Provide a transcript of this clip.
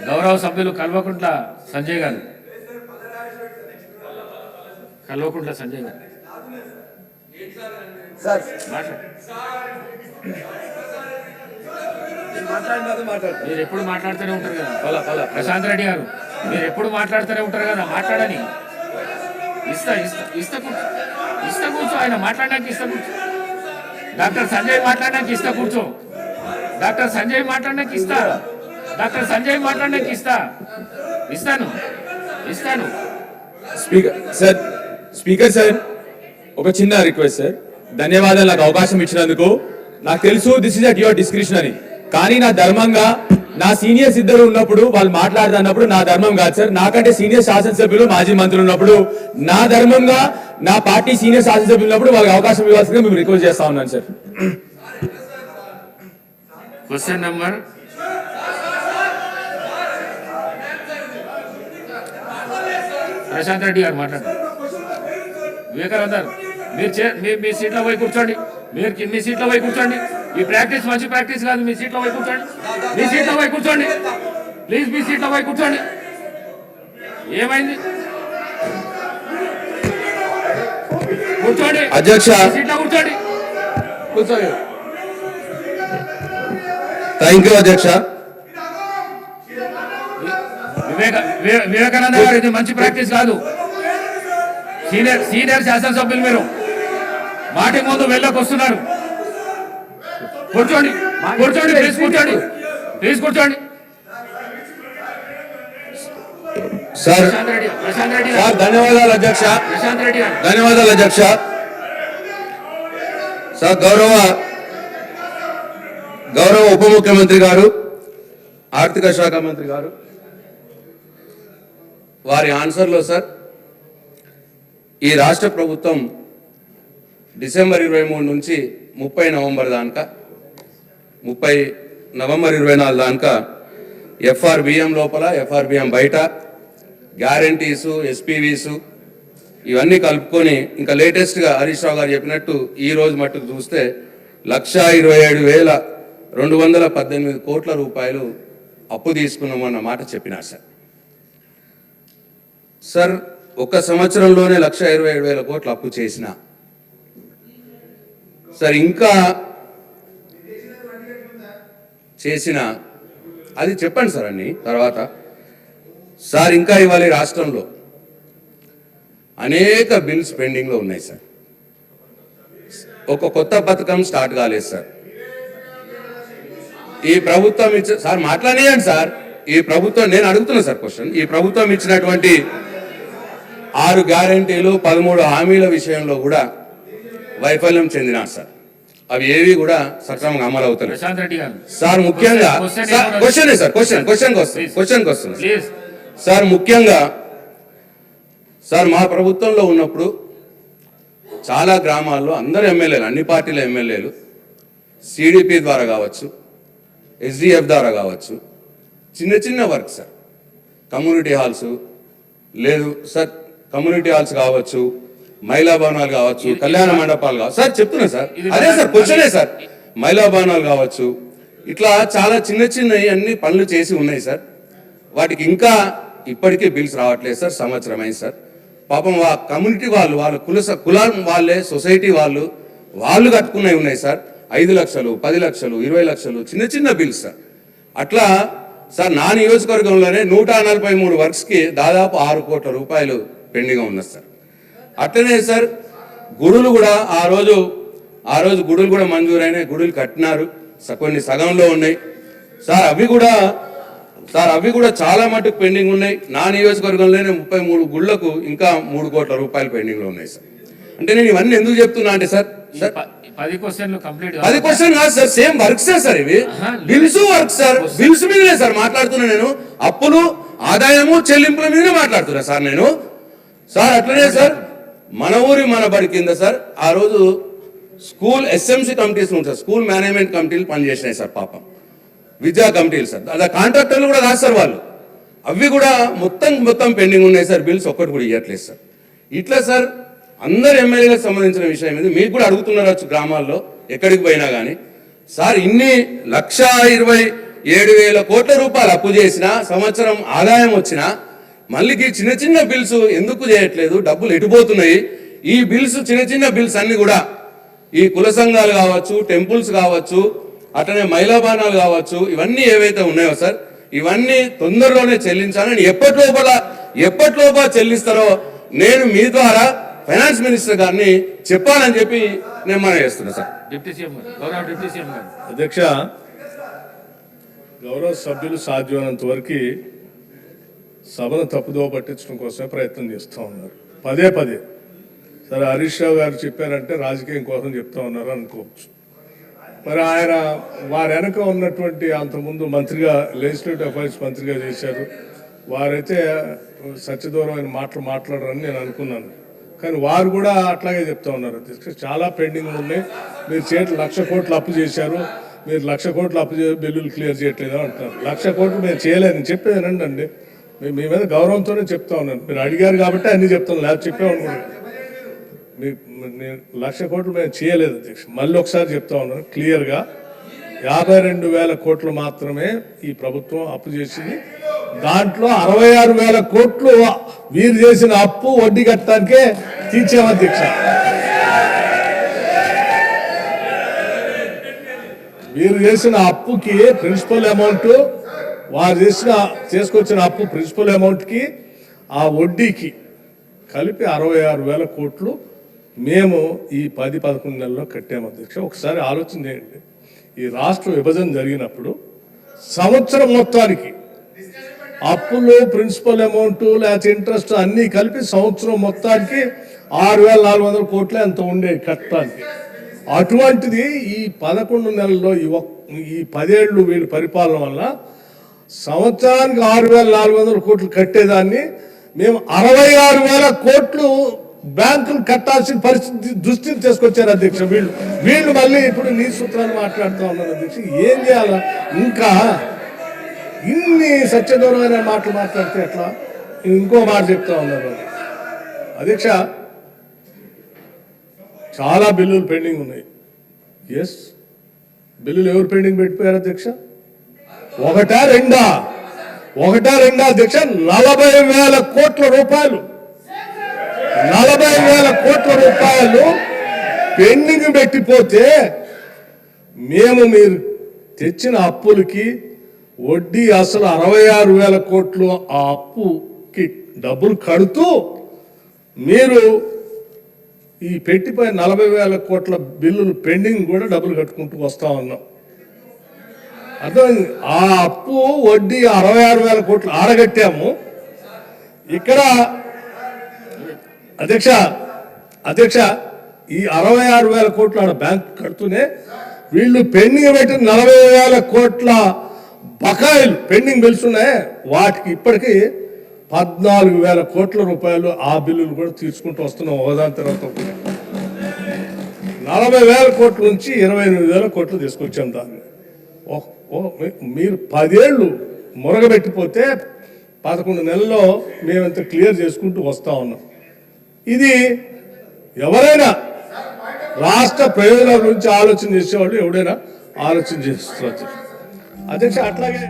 గౌరవ సభ్యులు కల్వకుంట్ల సంజయ్ గారు, కల్వకుంట్ల సంజయ్ గారు మీరు ఎప్పుడు మాట్లాడుతూనే ఉంటారు కదా. ప్రశాంత్ రెడ్డి గారు మీరు ఎప్పుడు మాట్లాడుతూనే ఉంటారు కదా, మాట్లాడని. ఇస్తా కూర్చో, ఆయన మాట్లాడడానికి ఇస్తా కూర్చో. డాక్టర్ సంజయ్ మాట్లాడడానికి ఇస్తా కూర్చో. డాక్టర్ సంజయ్ మాట్లాడడానికి ఇస్తా. డాక్టర్ సంజయ్ మాట్లాడడానికి ఇస్తాను. స్పీకర్ సార్, ఒక చిన్న రిక్వెస్ట్ సార్. ధన్యవాదాలు నాకు అవకాశం ఇచ్చినందుకు. నాకు తెలుసు this is at your description అని, కానీ నా ధర్మంగా నా సీనియర్స్ ఇద్దరు ఉన్నప్పుడు వాళ్ళు మాట్లాడుతున్నప్పుడు నా ధర్మం కాదు సార్. నాకంటే సీనియర్ శాసనసభ్యులు మాజీ మంత్రులు ఉన్నప్పుడు నా ధర్మంగా నా పార్టీ సీనియర్ శాసనసభ్యులు ఉన్నప్పుడు వాళ్ళకి అవకాశం ఇవ్వాల్సిందిగా మేము రిక్వెస్ట్ చేస్తా ఉన్నాను sir. Question number Prashanth Reddy garu మాట్లాడారు. వివేకానందర్ మీరు మీ సీట్లో పోయి కూర్చోండి. మీ సీట్లో పోయి కూర్చోండి. ఈ ప్రాక్టీస్ మంచి ప్రాక్టీస్ కాదు. మీ సీట్లో పోయి కూర్చోండి. ప్లీజ్ మీ సీట్లో పోయి కూర్చోండి. ఏమైంది? కూర్చోండి అధ్యక్ష. సీట్లో కూర్చోండి. థ్యాంక్ యూ అధ్యక్ష. వివేకానంద గారు, ఇది మంచి ప్రాక్టీస్ కాదు. సీనియర్ శాసనసభ్యులు మీరు మాటి ముందు వెళ్ళకొస్తున్నారు. కూర్చోండి. ప్లీజ్ కూర్చోండి. సార్ ధన్యవాదాలు అధ్యక్ష. ధన్యవాదాలు అధ్యక్ష. సార్ గౌరవ ఉప ముఖ్యమంత్రి గారు, ఆర్థిక శాఖ మంత్రి గారు వారి ఆన్సర్లో సార్, ఈ రాష్ట్ర ప్రభుత్వం డిసెంబర్ 23 నుంచి 30 నవంబర్ దాకా 30 నవంబర్ 24 దాకా ఎఫ్ఆర్బిఎం లోపల, ఎఫ్ఆర్బిఎం బయట గ్యారంటీసు, ఎస్పీవీసు ఇవన్నీ కలుపుకొని ఇంకా లేటెస్ట్గా హరీష్ రావు గారు చెప్పినట్టు ఈ రోజు మట్టుకు చూస్తే 1,27,218 కోట్ల రూపాయలు అప్పు తీసుకున్నామన్న మాట చెప్పినారు సార్. సార్ ఒక సంవత్సరంలోనే 1,27,000 కోట్లు అప్పు చేసిన సార్, ఇంకా చేసిన అది చెప్పండి సార్ అన్ని తర్వాత. సార్ ఇంకా ఇవాళ రాష్ట్రంలో అనేక బిల్స్ పెండింగ్లో ఉన్నాయి సార్. ఒక కొత్త పథకం స్టార్ట్ కాలేదు సార్. ఈ ప్రభుత్వం సార్ మాట్లాడేయండి సార్. ఈ ప్రభుత్వం, నేను అడుగుతున్నా సార్ క్వశ్చన్, ఈ ప్రభుత్వం ఇచ్చినటువంటి 6 గ్యారంటీలు 13 హామీల విషయంలో కూడా వైఫల్యం చెందినారు సార్. అవి ఏవి కూడా సక్రమంగా అమలు అవుతున్నాయి సార్. ముఖ్యంగా క్వశ్చన్కి వస్తుంది సార్. ముఖ్యంగా సార్ మా ప్రభుత్వంలో ఉన్నప్పుడు చాలా గ్రామాల్లో అందరు ఎమ్మెల్యేలు, అన్ని పార్టీల ఎమ్మెల్యేలు సిడిపి ద్వారా కావచ్చు, ఎస్డిఎఫ్ ద్వారా కావచ్చు, చిన్న చిన్న వర్క్ సార్, కమ్యూనిటీ హాల్స్ లేదు సార్, కమ్యూనిటీ హాల్స్ కావచ్చు, మహిళా భవనాలు కావచ్చు, కళ్యాణ మండపాలు కావచ్చు సార్, చెప్తున్నా సార్, అదే సార్ క్వశ్చనే సార్. మహిళా భవనాలు కావచ్చు, ఇట్లా చాలా చిన్న చిన్నవి అన్ని పనులు చేసి ఉన్నాయి సార్. వాటికి ఇంకా ఇప్పటికీ బిల్స్ రావట్లేదు సార్. సంవత్సరం అయింది సార్. పాపం ఆ కమ్యూనిటీ వాళ్ళు, వాళ్ళ కులం వాళ్ళే, సొసైటీ వాళ్ళు కట్టుకున్నవి ఉన్నాయి సార్. 5 లక్షలు, 10 లక్షలు, 20 లక్షలు చిన్న చిన్న బిల్స్ సార్. అట్లా సార్ నా నియోజకవర్గంలోనే 143 వర్క్స్కి దాదాపు 6 కోట్ల రూపాయలు పెండింగ్ ఉన్నది సార్. అట్లనే సార్ గుడులు కూడా ఆ రోజు గుడులు కూడా మంజూరైనాయి, గుడులు కట్టినారు, కొన్ని సగంలో ఉన్నాయి సార్. అవి కూడా చాలా మటుకు పెండింగ్ ఉన్నాయి. నా నియోజకవర్గంలోనే 33 గుళ్లకు ఇంకా 3 కోట్ల రూపాయలు పెండింగ్లో ఉన్నాయి సార్. అంటే నేను ఇవన్నీ ఎందుకు చెప్తున్నా అంటే సార్, 10 క్వశ్చన్లు కంప్లీట్ 10 క్వశ్చన్ కాదు సార్, సేమ్ వర్క్స్ సార్. ఇవి బిల్స్ వర్క్ సార్, బిల్స్ మీదనే సార్ మాట్లాడుతున్నా నేను. అప్పులు, ఆదాయము, చెల్లింపుల మీదనే మాట్లాడుతున్నా సార్ నేను. సార్ అట్లనే సార్ మన ఊరి మన బడి కింద సార్ ఆ రోజు స్కూల్ ఎస్ఎంసీ కమిటీస్ ఉంటాయి సార్, స్కూల్ మేనేజ్మెంట్ కమిటీలు పనిచేసినాయి సార్. పాపం విద్యా కమిటీలు సార్, అలా కాంట్రాక్టర్లు కూడా కాదు సార్ వాళ్ళు. అవి కూడా మొత్తం పెండింగ్ ఉన్నాయి సార్. బిల్స్ ఒక్కటి కూడా ఇవ్వట్లేదు సార్. ఇట్లా సార్ అందరు ఎమ్మెల్యేలకు సంబంధించిన విషయం ఇది మీకు కూడా అడుగుతున్నారు గ్రామాల్లో ఎక్కడికి పోయినా కానీ సార్ ఇన్ని 1,27,000 కోట్ల రూపాయలు అప్పు చేసినా సంవత్సరం ఆదాయం వచ్చినా మళ్ళీ చిన్న చిన్న బిల్స్ ఎందుకు చేయట్లేదు? డబ్బులు ఎటుపోతున్నాయి? ఈ బిల్స్ చిన్న చిన్న బిల్స్ అన్ని కూడా ఈ కుల సంఘాలు కావచ్చు, టెంపుల్స్ కావచ్చు, అట్లనే మహిళా బాణాలు కావచ్చు, ఇవన్నీ ఏవైతే ఉన్నాయో సార్ ఇవన్నీ తొందరలోనే చెల్లించాలని ఎప్పటిలోపల చెల్లిస్తారో నేను మీ ద్వారా ఫైనాన్స్ మినిస్టర్ గారిని చెప్పాలని చెప్పి నేను మనం చేస్తున్నా సార్. డిప్యూటీ సీఎం గారు, గౌరవ డిప్యూటీ సీఎం గారు. అధ్యక్ష, గౌరవ సభ్యులు సాధ్యమైనంత వరకు సభను తప్పుదోవ పట్టించడం కోసమే ప్రయత్నం చేస్తూ ఉన్నారు పదే పదే. సరే హరీష్ రావు గారు చెప్పారంటే రాజకీయం కోసం చెప్తా ఉన్నారు అనుకోవచ్చు. మరి ఆయన వారి వెనక ఉన్నటువంటి అంతకుముందు మంత్రిగా లెజిస్లేటివ్ అఫైర్స్ మంత్రిగా చేశారు, వారైతే సత్యదూరమైన మాటలు మాట్లాడరని నేను అనుకున్నాను. కానీ వారు కూడా అట్లాగే చెప్తా ఉన్నారు. చాలా పెండింగ్ ఉన్నాయి, మీరు 1,00,000 కోట్లు అప్పు చేశారు, మీరు 1,00,000 కోట్లు అప్పు చేసి బిల్లులు క్లియర్ చేయట్లేదు అంటున్నారు. 1,00,000 కోట్లు మేము చేయలేదని చెప్పేది అండి. మీ మీద గౌరవంతోనే చెప్తా ఉన్నాను. మీరు అడిగారు కాబట్టి అన్ని చెప్తాను, లేకపోతే చెప్పామనుకున్నాను. నేను 1,00,000 కోట్లు మేము చేయలేదు అధ్యక్ష. మళ్ళీ ఒకసారి చెప్తా ఉన్నాను క్లియర్గా, 52,000 కోట్లు మాత్రమే ఈ ప్రభుత్వం అప్పు చేసింది. దాంట్లో 66,000 కోట్లు వీరు చేసిన అప్పు వడ్డీ కట్టడానికే తీర్చాం అధ్యక్ష. వీరు చేసిన అప్పుకి ప్రిన్సిపల్ అమౌంట్, వారు చేసుకొచ్చిన అప్పు ప్రిన్సిపల్ అమౌంట్కి ఆ వడ్డీకి కలిపి 66,000 కోట్లు మేము ఈ 10-11 నెలల్లో కట్టాము అధ్యక్ష. ఒకసారి ఆలోచన చేయండి, ఈ రాష్ట్ర విభజన జరిగినప్పుడు సంవత్సరం మొత్తానికి అప్పులు, ప్రిన్సిపల్ అమౌంట్, లేకపోతే ఇంట్రెస్ట్ అన్నీ కలిపి సంవత్సరం మొత్తానికి 6,400 కోట్లే అంత ఉండేది కట్టడానికి. అటువంటిది ఈ 11 నెలల్లో ఈ 10 ఏళ్ళు వీళ్ళ పరిపాలన వల్ల సంవత్సరానికి 6,400 కోట్లు కట్టేదాన్ని మేము 66,000 కోట్లు బ్యాంకులు కట్టాల్సిన పరిస్థితి దృష్టిని తీసుకొచ్చారు అధ్యక్ష. వీళ్ళు మళ్ళీ ఇప్పుడు నీ సూత్రాలు మాట్లాడుతూ ఉన్నారు అధ్యక్ష. ఏం చేయాలా? ఇంకా ఇన్ని సత్యదూరమైన మాటలు మాట్లాడితే ఎట్లా? ఇంకో మాట చెప్తా ఉన్నారు అధ్యక్ష, చాలా బిల్లులు పెండింగ్ ఉన్నాయి. ఎస్, బిల్లులు ఎవరు పెండింగ్ పెట్టిపోయారు అధ్యక్ష? ఒకటా రెండా అధ్యక్ష? 40,000 కోట్ల రూపాయలు, 40,000 కోట్ల రూపాయలు పెండింగ్ పెట్టిపోతే మేము మీరు తెచ్చిన అప్పులకి వడ్డీ అసలు 66,000 కోట్లు ఆ అప్పుకి డబ్బులు కడుతూ మీరు ఈ పెట్టిపోయిన 40,000 కోట్ల బిల్లులు పెండింగ్ కూడా డబ్బులు కట్టుకుంటూ వస్తా ఉన్నాం. అర్థమైంది? ఆ అప్పు వడ్డీ 66,000 కోట్లు ఆడగట్టాము. ఇక్కడ అధ్యక్ష ఈ 66,000 కోట్లు ఆడ బ్యాంక్ కడుతూనే వీళ్ళు పెండింగ్ పెట్టిన 40,000 కోట్ల బకాయిలు పెండింగ్ బిల్స్ ఉన్నాయి, వాటికి ఇప్పటికీ 14,000 కోట్ల రూపాయలు ఆ బిల్లులు కూడా తీసుకుంటూ వస్తున్నాం ఒకదాని తర్వాత. 40,000 కోట్ల నుంచి 28,000 కోట్లు తీసుకొచ్చాం దాన్ని. మీరు 10 ఏళ్ళు మురగబెట్టిపోతే 11 నెలల్లో మేమంత క్లియర్ చేసుకుంటూ వస్తా ఉన్నాం. ఇది ఎవరైనా రాష్ట్ర ప్రయోజనాల గురించి ఆలోచన చేసేవాళ్ళు ఎవడైనా ఆలోచన చేస్తారు అధ్యక్ష. అట్లాగే